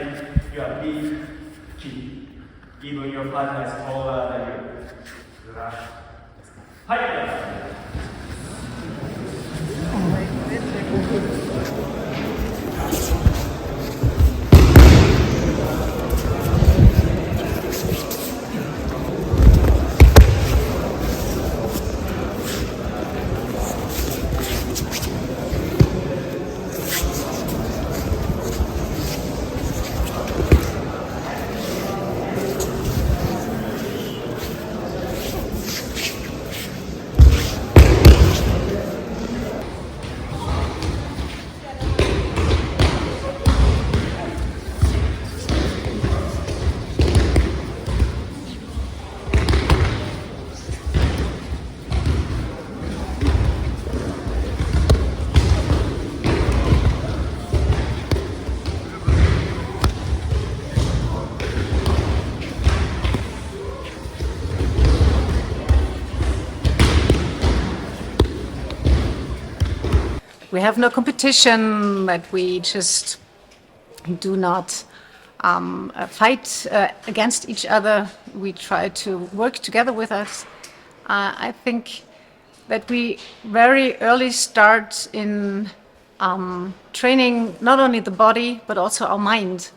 make your big key. Even your partner is taller than you. Hi. We have no competition, that we just do not fight against each other. We try to work together with us. I think that we very early start in training not only the body, but also our mind.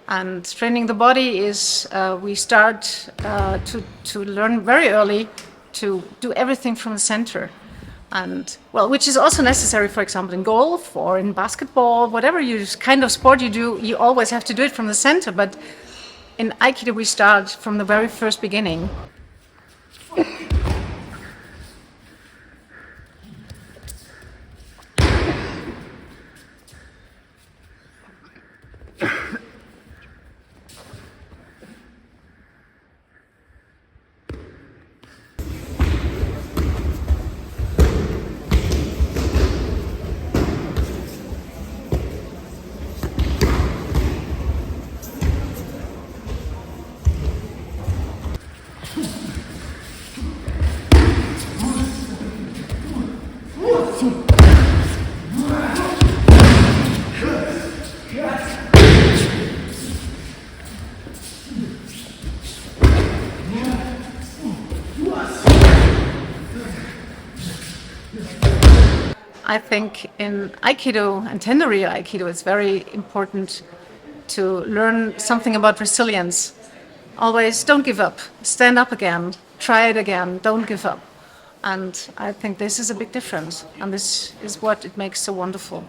And training the body is, we start to learn very early to do everything from the center. And well, which is also necessary, for example, in golf or in basketball, whatever kind of sport you do, you always have to do it from the center. But in Aikido, we start from the very first beginning. I think in Aikido and Tendoryu Aikido, it's very important to learn something about resilience. Always don't give up. Stand up again. Try it again. Don't give up. And I think this is a big difference. And this is what it makes so wonderful.